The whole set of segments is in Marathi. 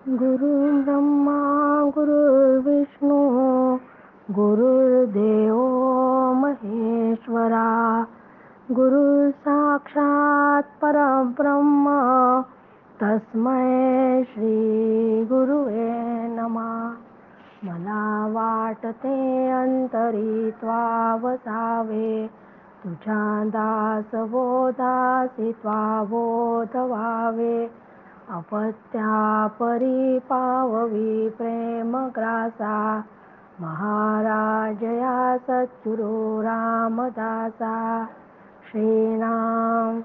गुरु ब्रह्मा गुरुर्विष्णू गुरुर्देव महेश्वरा गुरु साक्षात परब्रह्म तस्मै श्री गुरुवे नमः। मला वाटते अंतरी त्वावसावे तुझ्या दासबोधासी त्वाबोध व्हावे। अपत्या परी पाववी प्रेम ग्रासा महाराज या सद्गुरु रामदासा। श्रीनाम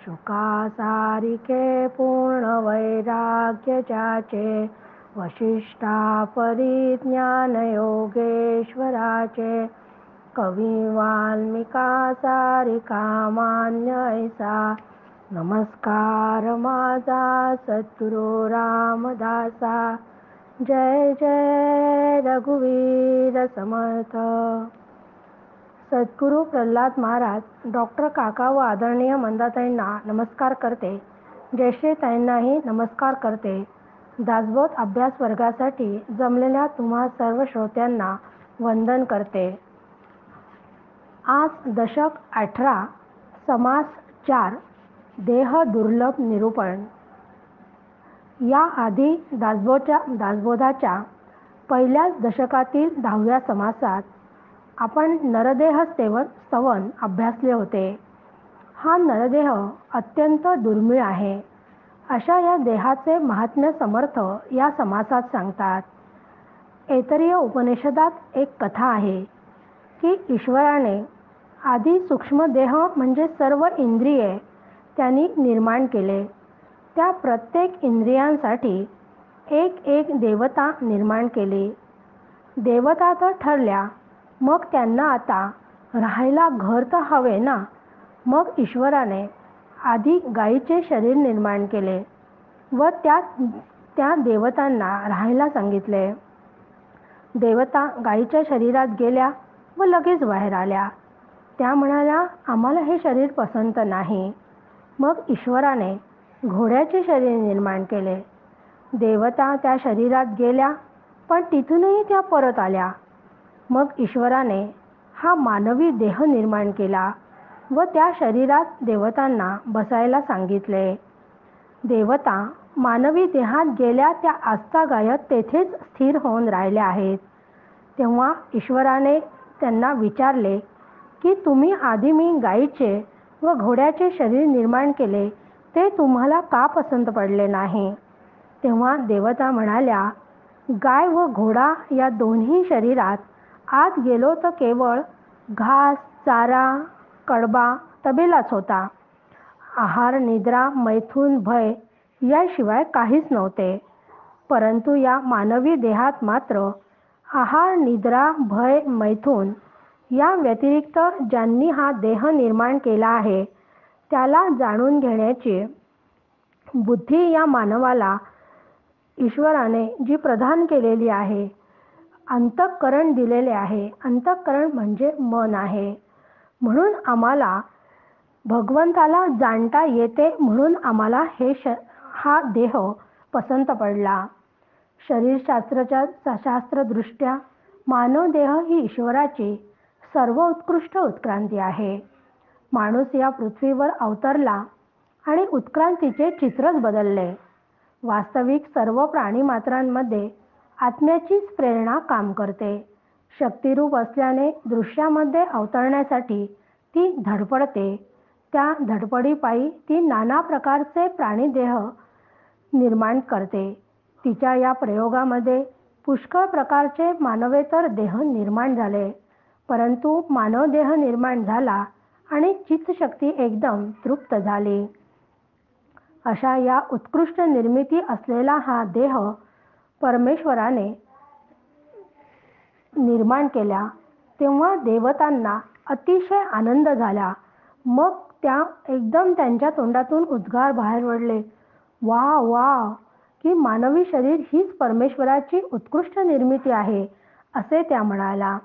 शुका सारिके पूर्ण वैराग्य ज्याचे वशिष्ठा परी ज्ञान योगेश्वराचे। कवी वाल्मिका सारिका मान्य ऐसा नमस्कार माझा सद्गुरु रामदासा। जय जय रघुवीर समर्थ। सद्गुरु प्रल्हाद महाराज डॉक्टर काका व आदरणीय मंदाताईंना नमस्कार करते। ज्येष्ठताईंनाही नमस्कार करते। दासबोध अभ्यास वर्गासाठी जमलेल्या तुम्हा सर्व श्रोत्यांना वंदन करते। आज दशक 18 समास 4 देह दुर्लभ निरूपण। या आधी दासबोधाच्या पहिल्याच दशकातील 10व्या समासात आपण नरदेह स्तवन अभ्यासले होते। हा नरदेह अत्यंत दुर्मिळ आहे अशा या देहाचे महात्म्य समर्थ या समासात सांगतात। ऐतरेय उपनिषदात एक कथा आहे की ईश्वराने आधी सूक्ष्म देह म्हणजे सर्व इंद्रिये त्यांनी निर्माण केले। त्या प्रत्येक इंद्रियांसाठी एक एक देवता निर्माण केली। देवता तर ठरल्या, मग त्यांना आता राहायला घर तर हवे ना। मग ईश्वराने आधी गायीचे शरीर निर्माण केले व त्या देवतांना राहायला सांगितले। देवता गायीच्या शरीरात गेल्या व लगेच बाहेर आल्या। त्या म्हणाल्या, आम्हाला हे शरीर पसंत नाही। मग ईश्वराने घोड्याचे शरीर निर्माण केले। देवता त्या शरीरात गेल्या पण तिथूनही त्या परत आल्या। मग ईश्वराने हा मानवी देह निर्माण केला व त्या शरीरात देवतांना बसायला सांगितले। देवता मानवी देहात गेल्या त्या आजतागायत तेथेच स्थिर होऊन राहिल्या आहेत। तेव्हा ईश्वराने त्यांना विचारले की तुम्ही आधी मी गायीचे व घोड्याचे शरीर निर्माण केले ते तुम्हाला का पसंत पडले नाही। तेव्हा देवता म्हणाल्या, गाय व घोडा या दोन्ही शरीरात आत गेलो तर केवळ घास चारा कडबा तबेलाच होता। आहार निद्रा मैथून भय याशिवाय काहीच नव्हते। परंतु या मानवी देहात मात्र आहार निद्रा भय मैथून या व्यतिरिक्त ज्यांनी हा देह निर्माण केला आहे त्याला जाणून घेण्याची बुद्धी या मानवाला ईश्वराने जी प्रदान केलेली आहे, अंतःकरण दिलेले आहे। अंतःकरण म्हणजे मन आहे। म्हणून आम्हाला भगवंताला जाणता येते, म्हणून आम्हाला हा देह पसंत पडला। शास्त्रदृष्ट्या मानव देह ही ईश्वराची सर्वोत्कृष्ट उत्क्रांती आहे। माणूस या पृथ्वीवर अवतरला आणि उत्क्रांतीचे चित्रच बदलले। वास्तविक सर्व प्राणीमात्रांमध्ये आत्म्याचीच प्रेरणा काम करते। शक्तिरूप असल्याने दृश्यामध्ये अवतरण्यासाठी ती धडपडते। त्या धडपडीपायी ती नाना प्रकारचे प्राणीदेह निर्माण करते। तिच्या या प्रयोगामध्ये पुष्कळ प्रकारचे मानवेतर देह निर्माण झाले, परंतु मानवदेह निर्माण झाला आणि चित्तशक्ती एकदम तृप्त झाली। अशा या उत्कृष्ट निर्मिती असलेला हा देह परमेश्वराने निर्माण केला। तेव्हा देवतांना अतिशय आनंद झाला। मग त्या एकदम त्यांच्या तोंडातून उद्गार बाहेर पडले, वा वा, की मानवी शरीर हीच परमेश्वराची उत्कृष्ट निर्मिती आहे असे त्या म्हणाला।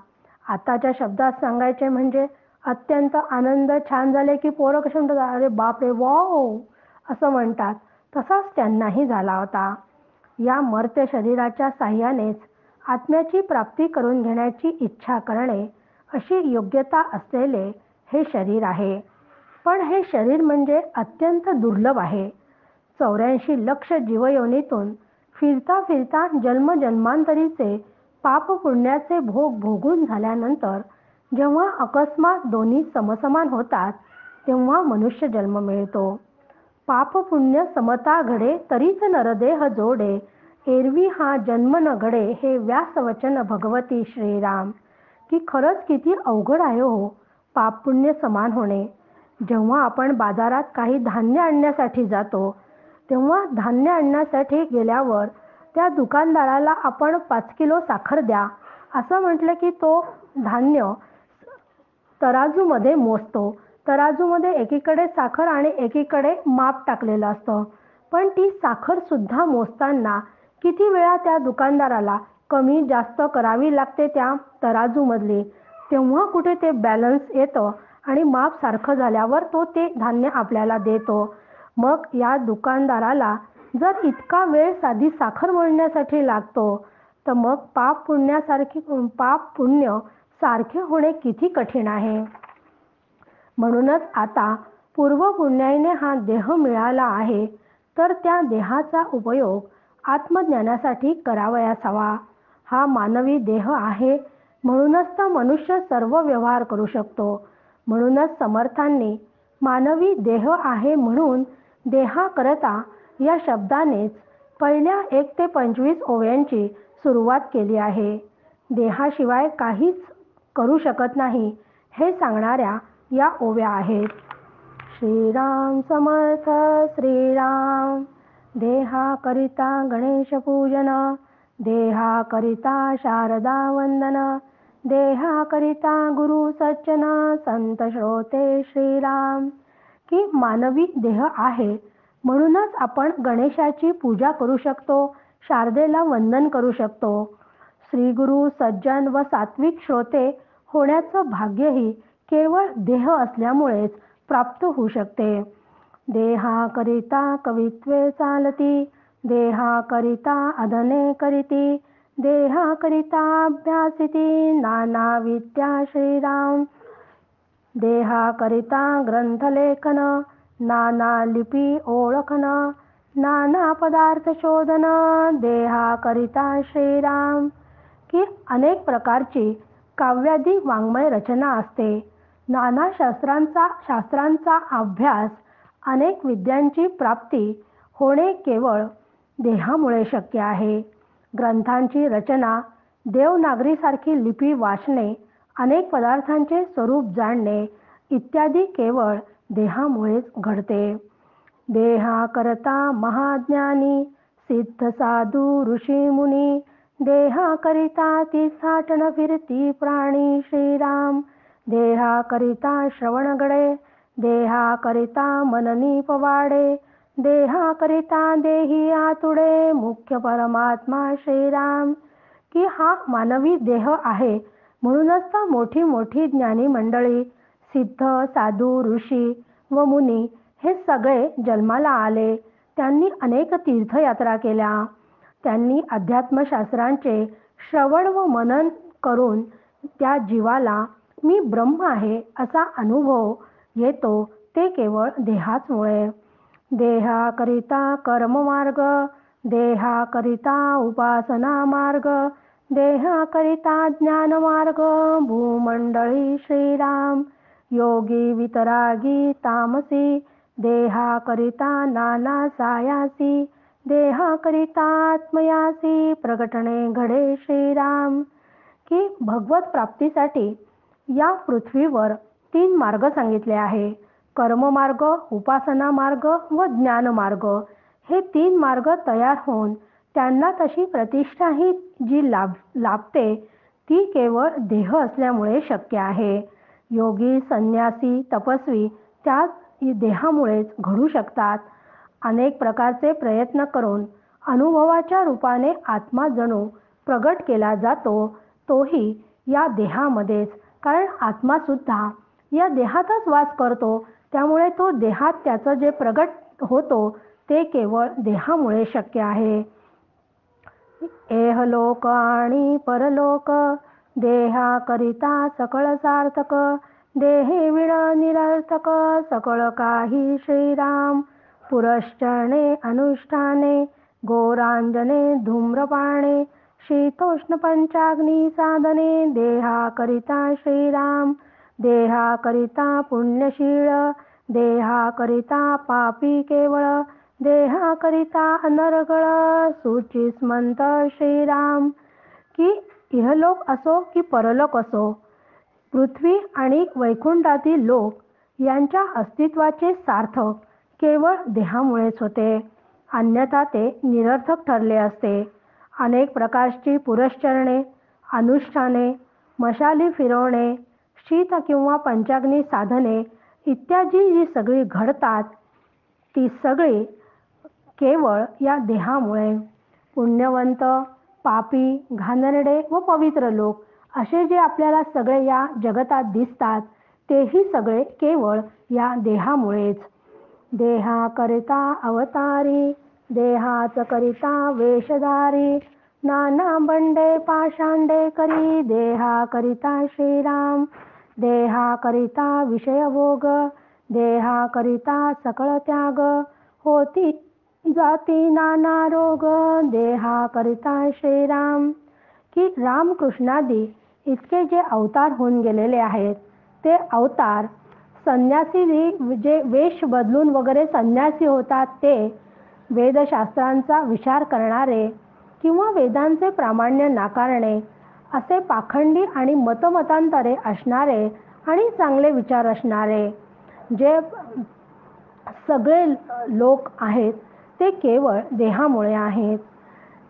आताच्या शब्दात सांगायचे म्हणजे अत्यंत आनंद छान झाले की पोरं कसे म्हणतात, अरे बापरे वाव असं म्हणतात, तसाच त्यांनाही झाला होता। या मर्त्य शरीराच्या साह्यानेच आत्म्याची प्राप्ती करून घेण्याची इच्छा करणे अशी योग्यता असलेले हे शरीर आहे. पण हे शरीर म्हणजे अत्यंत दुर्लभ आहे. 84 लक्ष जीवयोनीतून फिरता फिरता जन्मजन्मांतरीचे पाप पुण्याचे भोग भोगून झाल्यानंतर जेव्हा अकस्मात दोन्ही समसमान होतात तेव्हा मनुष्य जन्म मिळतो. पाप पुण्य समता घडे तरीच नरदेह जोडे, एरवी हा जन्म न घडे हे व्यासवचन भगवती श्रीराम. की खरंच किती अवघड आहे हो पाप पुण्य समान होणे. जेव्हा आपण बाजारात काही धान्य आणण्यासाठी जातो तेव्हा धान्य आणण्यासाठी गेल्यावर त्या दुकानदाराला आपण 5 किलो साखर द्या असं म्हटलं की तो धान्य तराजूमध्ये मोजतो. तराजूमध्ये एकीकडे साखर आणि एकीकडे माप टाकलेलं असतं. पण ती साखर सुद्धा मोजताना किती वेळा त्या दुकानदाराला कमी जास्त करावी लागते त्या तराजूमधली. तेव्हा कुठे ते बॅलन्स येतं आणि माप सारखं झाल्यावर तो ते धान्य आपल्याला देतो. मग या दुकानदाराला जर इतका वेळ साधी साखर मोजण्यासाठी लागतो तर मग पाप पुण्य सारखे होणे किती कठीण आहे. म्हणूनच आता पूर्वपुण्याईने हा देह मिळाला आहे तर त्या देहाचा उपयोग आत्मज्ञानासाठी करावयास हवा. हा मानवी देह आहे म्हणूनच तर मनुष्य सर्व व्यवहार करू शकतो. म्हणूनच समर्थांनी मानवी देह आहे म्हणून देहाकरता या शब्दानेच पहिल्या 1 ते 25 ओव्यांची सुरुवात केली आहे. देहाशिवाय काहीच करू शकत नाही हे सांगणाऱ्या या ओव्या आहेत. श्रीराम समर्थ श्रीराम. देहाकरिता गणेश पूजन, देहाकरिता शारदा वंदन, देहाकरिता गुरु सज्जन संत श्रोते श्रीराम. की मानवी देह आहे म्हणूनच आपण गणेशाची पूजा करू शकतो, शारदेला वंदन करू शकतो. श्रीगुरु सज्जन व सात्विक श्रोते होण्याचं भाग्यही केवळ देह असल्यामुळेच प्राप्त होऊ शकते. देहाकरिता कवित्वे चालती, देहाकरिता अधने करीती, देहाकरिता अभ्यासिती नाना विद्या श्रीराम. देहाकरिता ग्रंथलेखन, नाना लिपी ओळखन, नाना पदार्थ शोधन, देहाकरिता श्रीराम. की अनेक प्रकारची काव्यादी वाङ्मय रचना असते. नाना शास्त्रांचा अभ्यास, अनेक विद्यांची प्राप्ती होणे केवळ देहामुळे शक्य आहे. ग्रंथांची रचना, देवनागरीसारखी लिपी वाचणे, अनेक पदार्थांचे स्वरूप जाणणे इत्यादी केवळ देहामुळेच घडते. देहाकरता महाज्ञानी, सिद्ध साधू ऋषी मुनी, देहाकरिता तीर्थाटन फिरती प्राणी श्रीराम. देहाकरिता श्रवण घडे, देहाकरिता मननी पवाडे, देहाकरिता देही आतुडे मुख्य परमात्मा श्रीराम. की हा मानवी देह आहे म्हणूनच तर मोठी मोठी ज्ञानी मंडळी, सिद्ध साधू ऋषी व मुनी हे सगळे जन्माला आले. त्यांनी अनेक तीर्थयात्रा केल्या. त्यांनी अध्यात्मशास्त्रांचे श्रवण व मनन करून त्या जीवाला मी ब्रह्म आहे असा अनुभव येतो ते केवळ देहाचमुळे. देहाकरिता कर्ममार्ग, देहाकरिता उपासना मार्ग, देहाकरिता ज्ञानमार्ग भूमंडळी श्रीराम. योगी वितरागी तामसी, देहाकरिता नाना सायासी, देहाकरिता आत्मयासी प्रकटणे घडे श्रीराम. की भगवत प्राप्तीसाठी या पृथ्वीवर 3 मार्ग सांगितले आहे. कर्ममार्ग, उपासना मार्ग व ज्ञानमार्ग. हे 3 मार्ग तयार होऊन त्यांना तशी प्रतिष्ठाही जी लाभते ती केवळ देह असल्यामुळे शक्य आहे. योगी, संन्यासी, तपस्वी त्या देहामुळेच घडू शकतात. अनेक प्रकारचे प्रयत्न करून अनुभवाच्या रूपाने आत्मा जणू प्रगट केला जातो, तोही या देहामध्येच. कारण आत्मा सुद्धा या देहातच वास करतो, त्यामुळे तो देहात त्याचं जे प्रगट होतो ते केवळ देहामुळे शक्य आहे. एहलोक आणि परलोक देहाकरिता सकळ सार्थक, देहे विण निरर्थक सकळ काही श्रीराम. पुरश्चरणे अनुष्ठाने गोरांजने धूम्रपाणे, शीतोष्ण पंचाग्नी साधने देहाकरिता श्रीराम. देहाकरिता पुण्यशीळ देहाकरिता पापी केवळ, देहाकरिता अनर्गळ सुचिस्मंत श्रीराम. की इहलोक असो की परलोक असो, पृथ्वी आणि वैकुंठातील लोक यांच्या अस्तित्वाचे सार्थक केवळ देहामुळेच होते, अन्यथा ते निरर्थक ठरले असते. अनेक प्रकारची पुरश्चरणे अनुष्ठाने, मशाली फिरवणे, शीत किंवा पंचाग्नी साधने इत्यादी जी सगळी घडतात ती सगळी केवळ या देहामुळे. पुण्यवंत पापी घाणेरडे व पवित्र लोक असे जे आपल्याला सगळे या जगतात दिसतात तेही सगळे केवळ या देहामुळेच. देहाकरिता अवतारी देहाच करिता वेशधारी, नाना बंडे पाषांडे करी देहाकरिता श्रीराम. देहाकरिता विषयभोग देहाकरिता सकळ त्याग, होती जाती नाना रोग देहाकरिता श्रीराम. की रामकृष्णादी इतके जे अवतार होऊन गेलेले आहेत ते अवतार संन्यासी जे वेश बदलून वगैरे संन्यासी होतात ते वेदशास्त्रांचा विचार करणारे किंवा वेदांचे प्रामाण्य नाकारणे असे पाखंडी आणि मतमतांतरे असणारे आणि चांगले विचार असणारे जे सगळे लोक आहेत ते केवळ देहामुळे आहेत.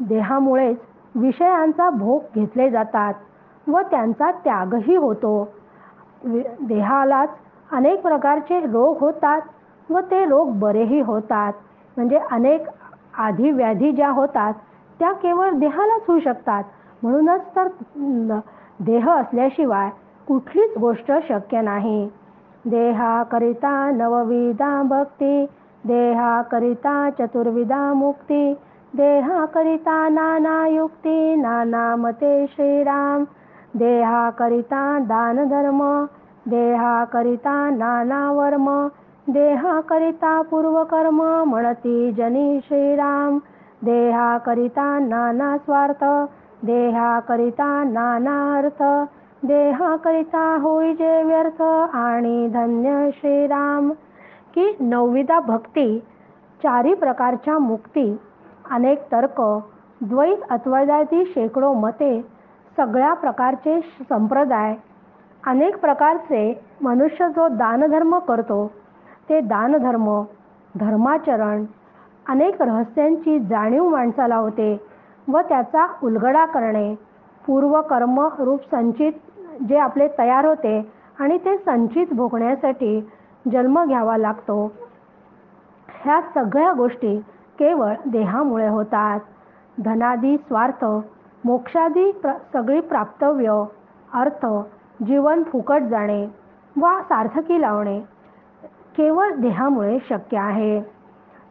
देहामुळेच विषयांचा भोग घेतले जातात व त्यांचा त्यागही होतो. देहालाच अनेक प्रकारचे रोग होतात व ते रोग बरेही होतात. म्हणजे अनेक आधी व्याधी ज्या होतात त्या केवळ देहालाच होऊ शकतात. म्हणूनच तर देह असल्याशिवाय कुठलीच गोष्ट शक्य नाही. देहाकरिता नवविधा भक्ती देहाकरिता चतुर्विधा मुक्ती, देहाकरिता नाना युक्ती नाना मते श्रीराम. देहाकरिता दान धर्म देहाकरिता नाना वर्म, देहाकरिता पूर्वकर्म म्हणती जनी श्रीराम. देहाकरिता नाना स्वार्थ देहाकरिता नाना अर्थ, देहाकरिता होई जे व्यर्थ आणि धन्य श्रीराम. की नवविधा भक्ती, चारी प्रकारच्या मुक्ती, अनेक तर्क, द्वैत अद्वैतादी शेकडो मते, सगळ्या प्रकारचे संप्रदाय, अनेक प्रकारचे मनुष्य जो दानधर्म करतो ते दानधर्म, धर्माचरण, अनेक रहस्यांची जाणीव माणसाला होते व त्याचा उलगडा करणे, पूर्वकर्म रूप संचित जे आपले तयार होते आणि ते संचित भोगण्यासाठी जन्म घ्यावा लागतो. ह्या सगळ्या गोष्टी केवळ देहामुळे होतात. धनादी स्वार्थ, मोक्षादी सगळी प्राप्तव्य, अर्थ, जीवन फुकट जाणे वा सार्थकी लावणे केवळ देहामुळे शक्य आहे.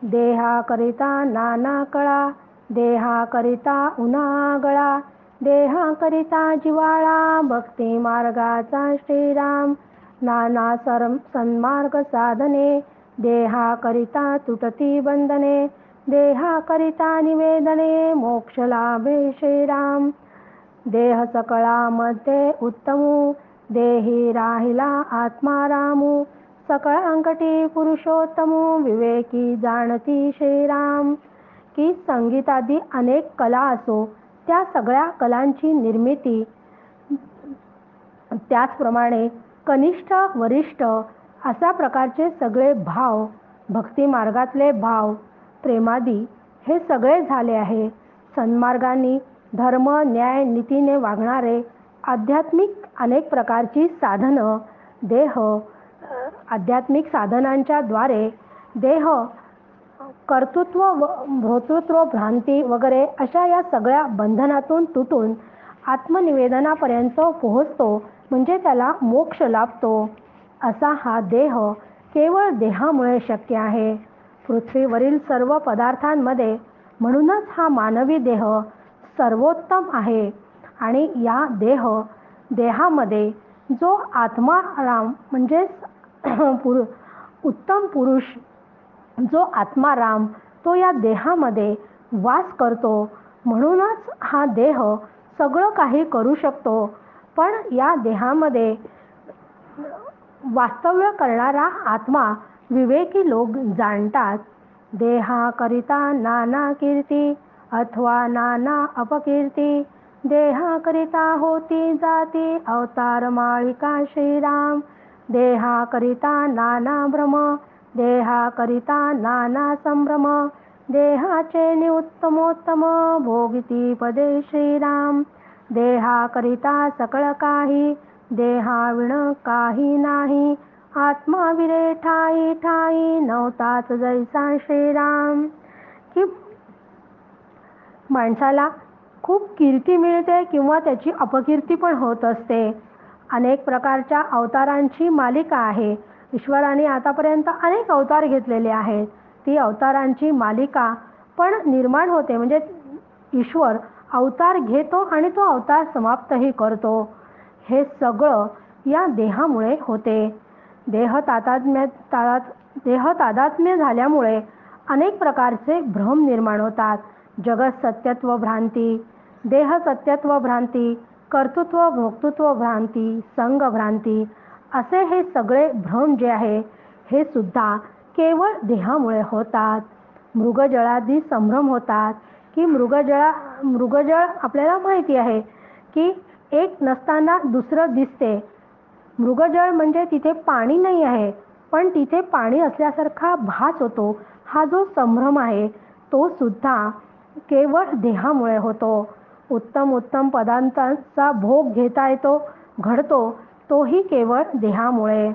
देहाकरिता नाना कळा देहाकरिता उन्हागळा, देहाकरिता जिवाळा भक्ती मार्गाचा श्रीराम. नाना सन्मार्ग साधने देहाकरिता तुटती बंधने, देहाकरिता निवेदने मोक्ष लाभे श्रीराम. देह सकळामध्ये उत्तमू देही राहिला आत्मा रामू, सकळ अंकटी पुरुषोत्तमू विवेकी जाणती श्रीराम. की संगीतादी अनेक कला असो त्या सगळ्या कलांची निर्मिती, त्याचप्रमाणे कनिष्ठ वरिष्ठ अशा प्रकारचे सगळे भाव, भक्ती मार्गातले भाव, प्रेमादी हे सगळे झाले आहे. सन्मार्गाने धर्म न्याय नीतीने वागणारे आध्यात्मिक अनेक प्रकारची साधनं, देह आध्यात्मिक साधनांच्या द्वारे देह कर्तृत्व भोतृत्व भ्रांती वगैरे अशा या सगळ्या बंधनातून तुटून आत्मनिवेदनापर्यंत पोहोचतो, म्हणजे त्याला मोक्ष लाभतो. असा हा देह केवळ देहामुळे शक्य आहे. पृथ्वीवरील सर्व पदार्थांमध्ये म्हणूनच हा मानवी देह सर्वोत्तम आहे आणि या देहामध्ये जो आत्माराम म्हणजे उत्तम पुरुष जो आत्माराम तो या देहामध्ये वास करतो. म्हणूनच हा देह सगळं काही करू शकतो. पण या देहामध्ये वास्तव्य करणारा आत्मा विवेकी लोक जाणतात. देहाकरिता नाना कीर्ती अथवा नाना अपकीर्ती, देहाकरिता होती जाती अवतार माळिका श्रीराम. देहाकरिता नाना भ्रम, देहाकरिता नाना संभ्रम, देहाचे निउत्तमोत्तम भोगिती पदे श्रीराम. देहाकरिता सकळ काही, देहाविण काही नाही, आत्मा विरे ठाई ठाई नव्हताच जैसा श्रीराम. की माणसाला खूप कीर्ती मिळते किंवा त्याची अपकीर्ती पण होत असते. अनेक प्रकारच्या अवतारांची मालिका आहे. ईश्वराने आतापर्यंत अनेक अवतार घेतलेले आहेत. ती अवतारांची मालिका पण निर्माण होते. म्हणजे ईश्वर अवतार घेतो आणि तो अवतार समाप्तही करतो. हे सगळं या देहामुळे होते. देह तादात्म्य झाल्यामुळे अनेक प्रकारचे भ्रम निर्माण होतात. जगत सत्यत्व भ्रांती, देह सत्यत्व भ्रांती, कर्तृत्व भोक्तृत्व भ्रांती, संग भ्रांती असे हे सगळे भ्रम जे आहे हे सुद्धा केवळ देहामुळे होतात. मृगजळादी संभ्रम होतात की मृगजळ आपल्याला माहिती आहे की एक नसताना दुसरं दिसते. मृगजळ म्हणजे तिथे पाणी नाही आहे पण तिथे पाणी असल्यासारखा भास होतो. हा जो संभ्रम आहे तो सुद्धा केवळ देहामुळे होतो. उत्तम उत्तम पदार्थांचा भोग घेता येतो, घडतो, तोही केवळ देहामुळे.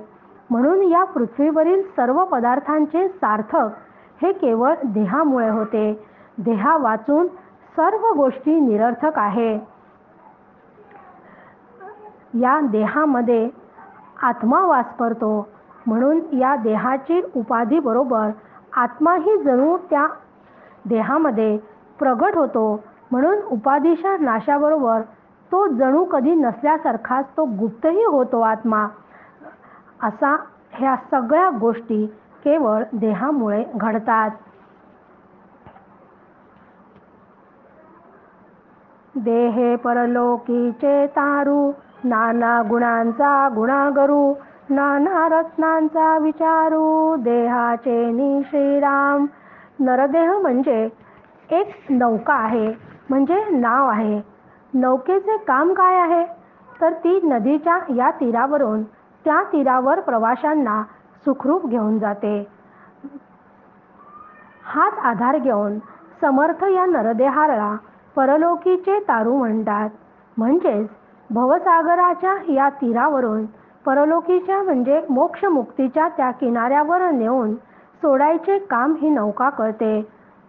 म्हणून या पृथ्वीवरील सर्व पदार्थांचे सार्थक हे केवळ देहामुळे होते. देहा वाचून सर्व गोष्टी निरर्थक आहे. या देहामध्ये आत्मा वास करतो. म्हणून या देहाची उपाधी बरोबर आत्माही जणू त्या देहामध्ये प्रगट होतो. म्हणून उपाधीच्या नाशाबरोबर तो जणू कधी नसल्यासारखाच तो गुप्तही होतो आत्मा. असा ह्या सगळ्या गोष्टी केवळ देहामुळे घडतात. देहे परलोकीचे तारू, नाना गुणांचा गुणागरू, नाना रत्नांचा विचारू, देहाचे नि श्रीराम. नरदेह म्हणजे एक नौका आहे, म्हणजे नाव आहे. नौकेचे काम काय आहे तर ती नदीच्या या तीरावरून त्या तीरावर प्रवाशांना सुखरूप घेऊन जाते. हाच आधार घेऊन समर्थ या नरदेहाला परलोकीचे तारू म्हणतात. म्हणजेच भवसागराच्या या तीरावरून परलोकीच्या म्हणजे मोक्षमुक्तीच्या त्या किनाऱ्यावर नेऊन सोडायचे काम ही नौका करते.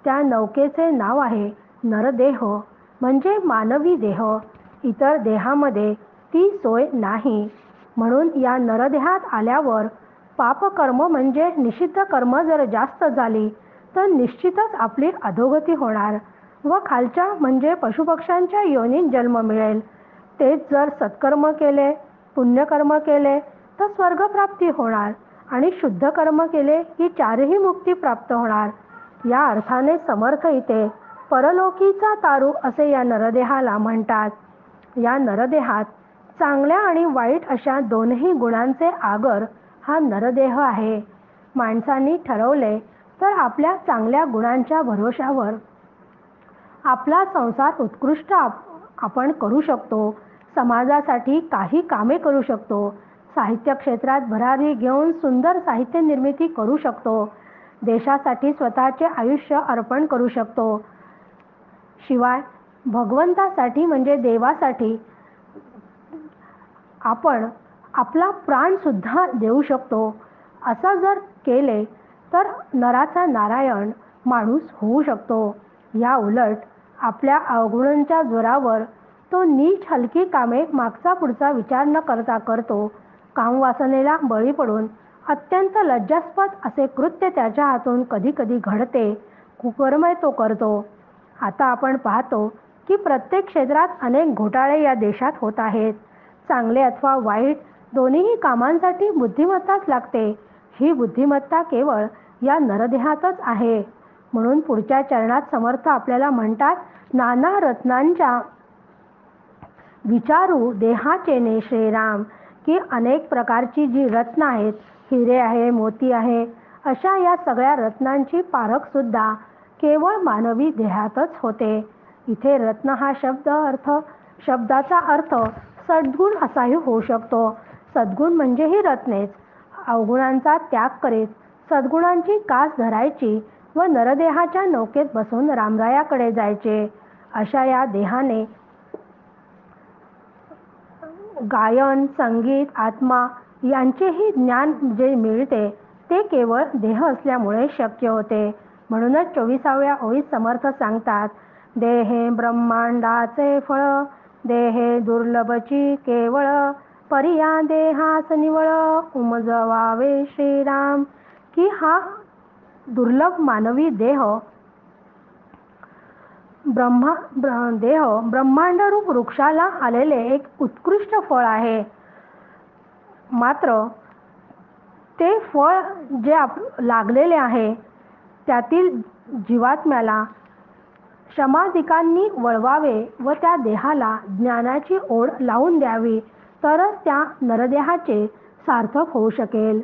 त्या नौकेचे नाव आहे नरदेह म्हणजे मानवी देह. इतर देहामध्ये ती सोय नाही. म्हणून या नरदेहात आल्यावर पापकर्म म्हणजे निषिद्ध कर्म जर जास्त झाली तर निश्चितच आपली अधोगती होणार व खालच्या म्हणजे पशुपक्ष्यांच्या योनीत जन्म मिळेल. तेच जर सत्कर्म केले, पुण्यकर्म केले तर स्वर्गप्राप्ती होणार आणि शुद्ध कर्म केले की चारही मुक्ती प्राप्त होणार. या अर्थाने समर्थ इथे परलोकीचा तारू असे या नरदेहाला म्हणतात. या नरदेहात चांगल्या आणि वाईट अशा दोनही गुणांचे आगर हा नरदेह आहे. माणसांनी ठरवले तर आपल्या चांगल्या गुणांच्या भरोशावर आपला संसार उत्कृष्ट आपण करू शकतो. समाजासाठी काही कामे करू शकतो. साहित्य क्षेत्रात भरारी घेऊन सुंदर साहित्य निर्मिती करू शकतो. देशासाठी स्वतःचे आयुष्य अर्पण करू शकतो. शिवाय भगवंतासाठी म्हणजे देवासाठी आपण आपला प्राण सुद्धा देऊ शकतो. असं जर केले तर नराचा नारायण माणूस होऊ शकतो. या उलट आपल्या अवगुणांच्या जोरावर तो नीच हलकी कामे मागचा पुढचा विचार न करता करतो. कामवासनेला बळी पडून अत्यंत लज्जास्पद असे कृत्य त्याच्या हातून कधी कधी घडते. कुकर्म तो करतो. आता आपण पाहतो की प्रत्येक क्षेत्रात अनेक घोटाळे या देशात होत आहेत. चांगले अथवा वाईट दोन्हीही कामांसाठी बुद्धिमत्ताच लागते. ही बुद्धिमत्ता केवळ या नरदेहातच आहे. म्हणून पुढच्या चरणात समर्थ आपल्याला म्हणतात, नाना रत्नांच्या विचारू देहाचे ने श्रीराम, की अनेक प्रकारची जी रत्न आहेत, हिरे आहे, मोती आहे, अशा या सगळ्या रत्नांची पारख सुद्धा केवळ मानवी देहातच होते. इथे रत्न हा शब्दाचा अर्थ सद्गुण असाही होऊ शकतो. सद्गुण म्हणजे ही रत्नेच. अवगुणांचा त्याग करीत सद्गुणांची कास धरायची व नरदेहाच्या नौकेत बसून रामरायाकडे जायचे. अशा या देहाने गायन, संगीत, आत्मा यांचेही ज्ञान जे मिळते ते केवळ देह असल्यामुळे शक्य होते. म्हणूनच 24व्या ओळीत समर्थ सांगतात, देहे ब्रह्मांडाचे फळ, देहे दुर्लभची केवळ, परिया देहास निवळ, उमजवावे श्रीराम, की हा दुर्लभ मानवी देह ब्रह्मांडरूप वृक्षाला आलेले एक उत्कृष्ट फळ आहे. मात्र ते फळ जे लागलेले आहे त्यातील जीवात्म्याला शमाधिकांनी वळवावे व त्या देहाला ज्ञानाची ओढ लावून द्यावी, तरच त्या नरदेहाचे सार्थक होऊ शकेल.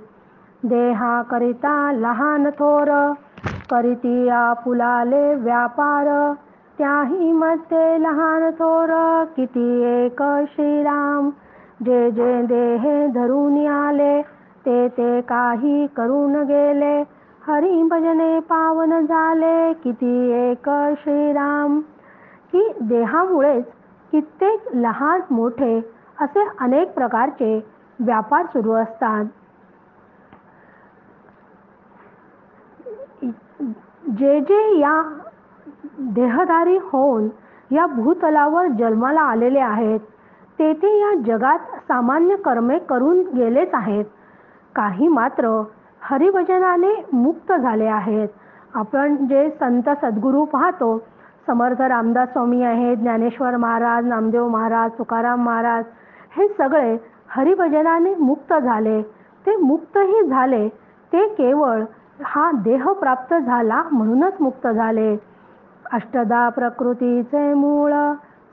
देहा करिता लहान थोर, करीती आपुलाले व्यापार, त्याही मध्ये लहान थोर किती एक श्रीराम, जे जे देहे धरून आले, ते ते काही करून गेले, हरी भजने पावन झाले, किती एक श्रीराम, की देहामुळेच कित्येक लहान मोठे असे अनेक प्रकारचे व्यापार सुरू असतात. जे जे या देहधारी होऊन या भूतलावर जन्माला आलेले आहेत, ते या जगात सामान्य कर्मे करून गेलेच आहेत. काही मात्र हरिभजनाने मुक्त झाले आहेत. आपण जे संत सद्गुरू पाहतो, समर्थ रामदास स्वामी आहेत, ज्ञानेश्वर महाराज, नामदेव महाराज, तुकाराम महाराज, हे सगळे हरिभजनाने मुक्त झाले. ते मुक्तही झाले, ते केवळ हा देह प्राप्त झाला म्हणूनच मुक्त झाले. अष्टदा प्रकृतीचे मूळ,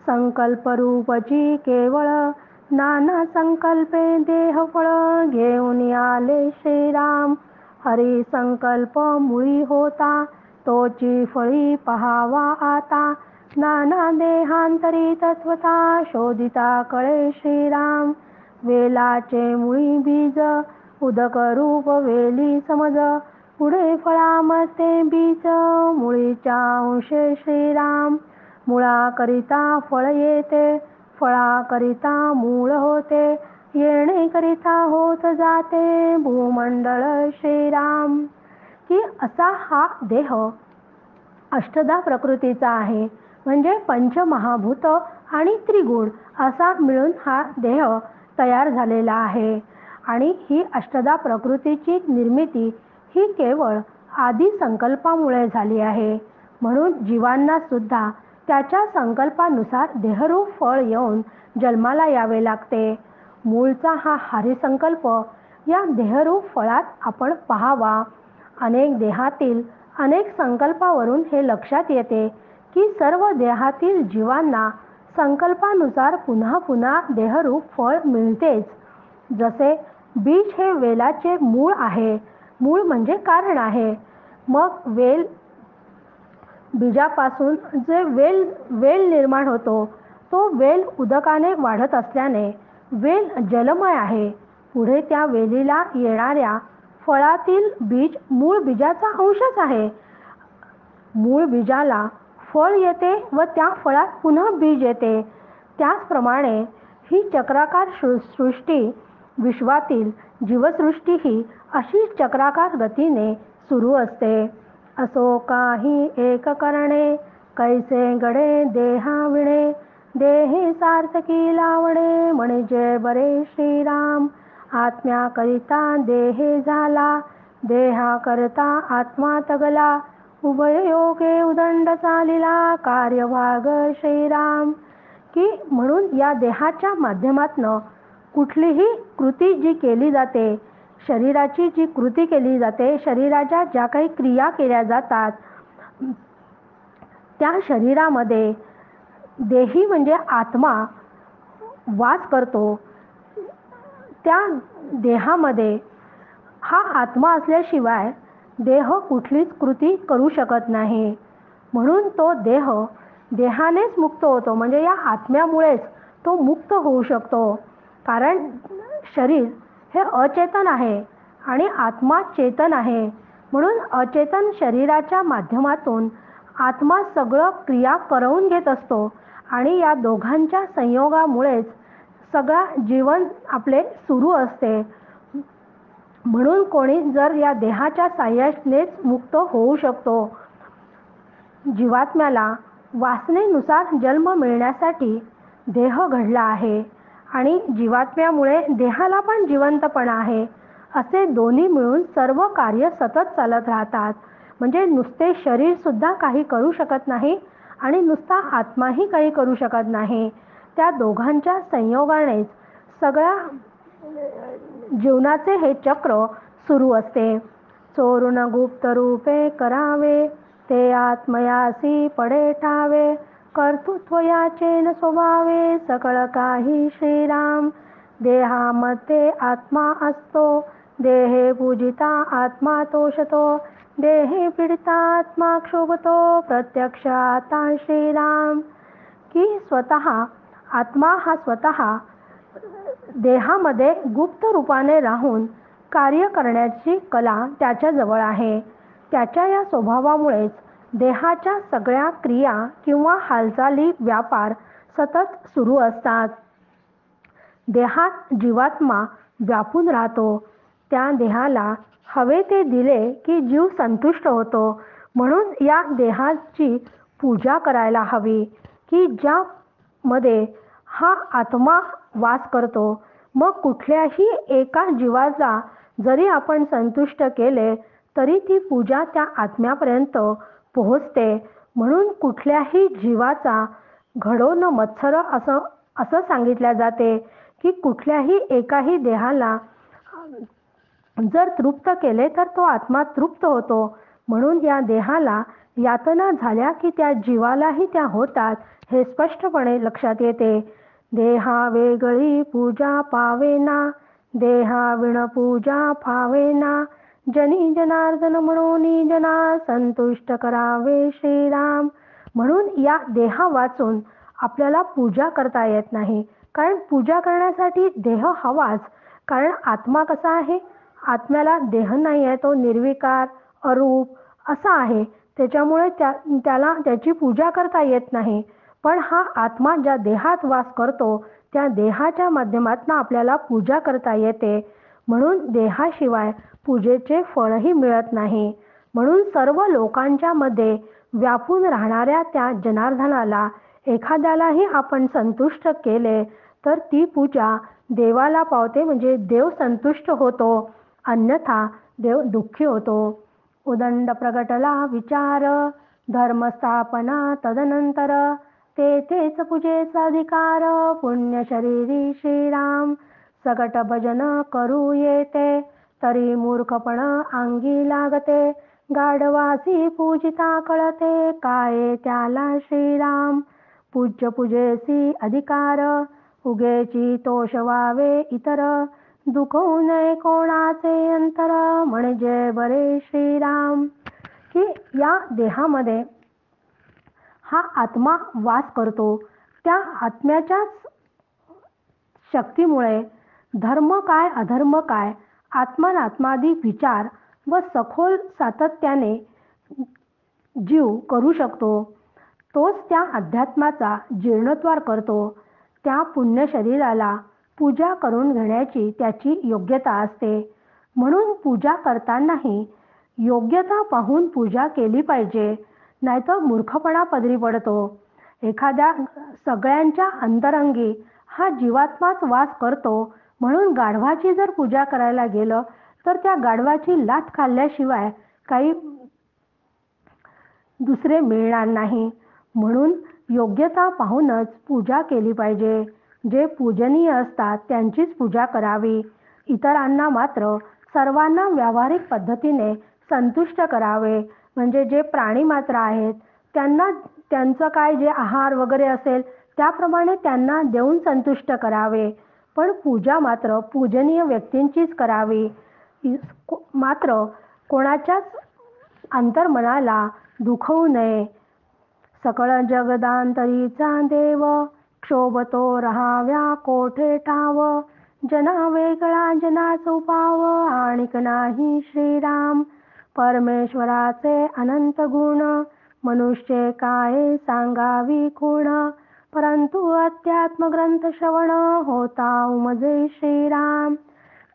संकल्परूपची केवळ, नाना संकल्पे देह फळ, घेऊन आले श्रीराम, हरी संकल्प मुळी होता, तोची फळी पहावा आता, नाना देहांतरी तत्वता, शोधिता कळे श्रीराम, वेलाचे मुळी बीज, उदक रूप वेली समज, पुढे फळामध्ये बीज, मुळीच्या अंशे श्रीराम, मुळाकरिता फळ येते, फळाकरिता मूळ होते, येणे करिता होत जाते भूमंडळ श्रीराम, की असा हा देह अष्टदा प्रकृतीचा आहे. म्हणजे पंचमहाभूत आणि त्रिगुण असा मिळून हा देह तयार झालेला आहे. आणि ही अष्टदा प्रकृतीची निर्मिती ही केवळ आदी संकल्पामुळे झाली आहे. म्हणून जीवांना सुद्धा त्याच्या संकल्पानुसार देहरूप फळ येऊन जन्माला यावे लागते. मूळचा हा हरिसंकल्प या देहरूप फळात आपण पाहावा. अनेक देहातील अनेक संकल्पावरून हे लक्षात येते की सर्व देहातील जीवांना संकल्पानुसार पुन्हा पुन्हा देहरूप फळ मिळतेच. जसे बीज हे वेलाचे मूळ आहे. मूळ म्हणजे कारण आहे. मग बीजापासून जे वेल निर्माण होतो, तो वेल उदकाने वाढत असल्याने वेल जलमय आहे. पुढे त्या वेलीला येणाऱ्या फळातील बीज मूळ बीजाचा अंशच आहे. मूळ बीजाला फळ येते व त्या फळात पुन्हा बीज येते. त्याचप्रमाणे ही चक्राकार सृष्टी, विश्वातील जीवसृष्टी ही अशी चक्राकार गतीने सुरू असते. असो काही एक करणे, कैसे गडे देहाविणे, देहे सार्थकी लावणे, म्हणजे बरे श्रीराम, आत्म्याकरिता देहे झाला, देहा करता आत्मा तगला, उभययोगे उदंड चालिला कार्यभाग श्रीराम. की म्हणून या देहाच्या माध्यमातनं कुठलीही कृती जी केली जाते, शरीराची जी कृती केली जाते, शरीराच्या ज्या काही क्रिया केल्या जातात, त्या शरीरामध्ये देही म्हणजे आत्मा वास करतो. त्या देहामध्ये हा आत्मा असल्याशिवाय देह कुठलीच कृती करू शकत नाही. म्हणून तो देहानेच मुक्त होतो, म्हणजे या आत्म्यामुळेच तो मुक्त होऊ शकतो. कारण शरीर हे अचेतन आहे आणि आत्मा चेतन आहे. म्हणून अचेतन शरीराच्या माध्यमातून आत्मा सगळं क्रिया करवून घेत असतो आणि या दोघांच्या संयोगामुळेच सगळा जीवन आपले सुरू असते. म्हणून कोणी जर या देहाच्या साह्यानेच मुक्त होऊ शकतो. जीवात्म्याला वासनेनुसार जन्म मिळण्यासाठी देह घडला आहे आणि जीवात्म्यामुळे देहाला पण जिवंतपणा आहे. असे दोन्ही मिळून सर्व कार्य सतत चालत राहतात. म्हणजे नुसते शरीर सुद्धा काही करू शकत नाही आणि नुसता आत्माही काही करू शकत नाही. त्या दोघांच्या संयोगानेच सगळ्या जीवनाचे हे चक्र सुरू असते. चोरून गुप्त रूपे करावे, ते आत्मयासी पडे ठावे, कर्तृत्व याचे न स्वभावे, सकळ काही श्रीराम. देहामध्ये आत्मा असतो, देहे पूजिता आत्मा तोषतो, देहे पीडिता आत्मा क्षोभतो, प्रत्यक्ष आता श्रीराम. की स्वतः आत्मा हा स्वतः देहामध्ये गुप्त रूपाने राहून कार्य करण्याची कला त्याच्याजवळ आहे. त्याच्या या स्वभावामुळेच देहाच्या सगळ्या क्रिया किंवा हालचाली व्यापार सतत सुरू असतात. देहात जीवात्मा व्यापून राहतो. त्या देहाला हवे ते दिले की जीव संतुष्ट होतो. म्हणून या देहाची पूजा करायला हवी की ज्यामध्ये हा आत्मा वास करतो. मग कुठल्याही एका जीवाचा जरी आपण संतुष्ट केले तरी ती पूजा त्या आत्म्यापर्यंत पोहोचते. म्हणून कुठल्याही जीवाचा घडो न मत्सर असं सांगितल्या जाते की कुठल्याही एकाही देहाला जर तृप्त केले तर तो आत्मा तृप्त होतो. म्हणून या देहाला यातना झाल्या की त्या जीवालाही त्या होतात हे स्पष्टपणे लक्षात येते. देहा वेगळी पूजा पावेना, देहा विण पूजा फावेना, जनी जनार्दन म्हणून जना संतुष्ट करावे श्रीराम. म्हणून या देहा वाचून आपल्याला पूजा करता येत नाही. कारण पूजा करण्यासाठी देह हवाच. कारण आत्मा कसा आहे, आत्म्याला देह नाही आहे, तो निर्विकार अरूप असा आहे. त्याच्यामुळे त्याला त्याची पूजा करता येत नाही. पण हा आत्मा ज्या देहात वास करतो त्या देहाच्या माध्यमातून आपल्याला पूजा करता येते. म्हणून देहाशिवाय पूजेचे फळही मिळत नाही. म्हणून सर्व लोकांच्या मध्ये व्यापून राहणाऱ्या त्या जनार्दनाला एखाद्यालाही आपण संतुष्ट केले तर ती पूजा देवाला पावते, म्हणजे देव संतुष्ट होतो. अन्यथा देव दुःखी होतो. उदंड प्रगटला विचार, धर्मस्थापना तदनंतर, तेथेच पूजेचा अधिकार, पुण्य शरीरी श्रीराम. सकट भजन करू येते, तरी मूर्खपण अंगी लागते, गाढवासी पूजिता कळते, काय त्याला श्रीराम. पूज्य पूजेसी अधिकार, उगेची तोष व्हावे इतर, दुखवू नये कोणाचे अंतर, म्हणजे बरे श्रीराम. की या देहामध्ये हा आत्मा वास करतो. त्या आत्म्याच्याच शक्तीमुळे धर्म काय अधर्म काय, आत्मनात्मादी विचार व सखोल सातत्याने जीव करू शकतो. तोच त्या अध्यात्माचा जीर्णोद्धार करतो. त्या पुण्य शरीराला पूजा करून घेण्याची त्याची योग्यता असते. म्हणून पूजा करतानाही योग्यता पाहून पूजा केली पाहिजे, नाहीतर मूर्खपणा पदरी पडतो. एखाद्या सगळ्यांच्या अंतरंगी हा जीवात्माच वास करतो. म्हणून गाढवाची जर पूजा करायला गेलं तर त्या गाढवाची लाथ खाल्ल्याशिवाय काही दुसरे मिळणार नाही. म्हणून योग्यता पाहूनच पूजा केली पाहिजे. जे पूजनीय असतात त्यांचीच पूजा करावी. इतरांना मात्र सर्वांना व्यावहारिक पद्धतीने संतुष्ट करावे. म्हणजे जे प्राणी मात्र आहेत त्यांना त्यांचं काय जे आहार वगैरे असेल त्याप्रमाणे त्यांना देऊन संतुष्ट करावे. पण पूजा मात्र पूजनीय व्यक्तींचीच करावी. मात्र कोणाच्याच अंतर्मनाला दुखवू नये. सकळ जगदांतरीचा देव, क्षोभतो रहाव्या कोठे ठाव. जना वेगळा जनाच उपाव, आणिक नाही श्रीराम. परमेश्वराचे अनंत गुण, मनुष्य काय सांगावी खूण. परंतु अध्यात्म ग्रंथ श्रवण, होता उमजे श्रीराम.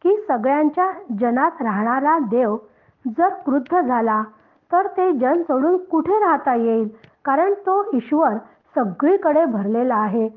की सगळ्यांच्या जनात राहणारा देव जर क्रुद्ध झाला तर ते जन सोडून कुठे राहता येईल. कारण तो ईश्वर सगळीकडे भरलेला आहे.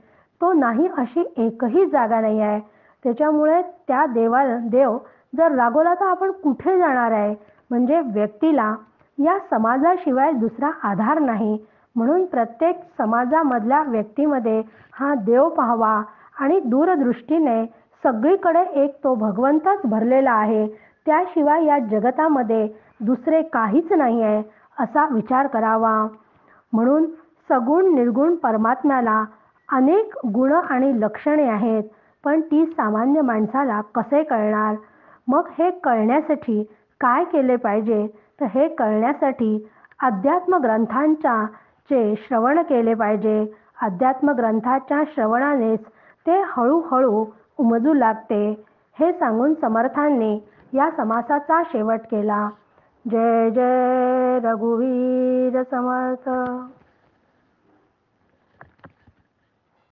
तो नाही अशी एकही जागा नाही आहे. त्याच्यामुळे त्या देव जर रागवला तर आपण कुठे जाणार आहे. म्हणजे व्यक्तीला या समाजाशिवाय दुसरा आधार नाही. म्हणून प्रत्येक समाजामधल्या व्यक्तीमध्ये हा देव पाहावा आणि दूरदृष्टीने सगळीकडे एक तो भगवंतच भरलेला आहे. त्याशिवाय या जगतामध्ये दुसरे काहीच नाही आहे असा विचार करावा. म्हणून सगुण निर्गुण परमात्म्याला अनेक गुण आणि लक्षणे आहेत. पण ती सामान्य माणसाला कसे कळणार. मग हे कळण्यासाठी काय केले पाहिजे. तर हे कळण्यासाठी अध्यात्म ग्रंथांच्या चे श्रवण केले पाहिजे. अध्यात्म ग्रंथाच्या श्रवणानेच ते हळूहळू उमजू लागते. हे सांगून समर्थांनी या समासाचा शेवट केला. जय जय रघुवीर समर्थ.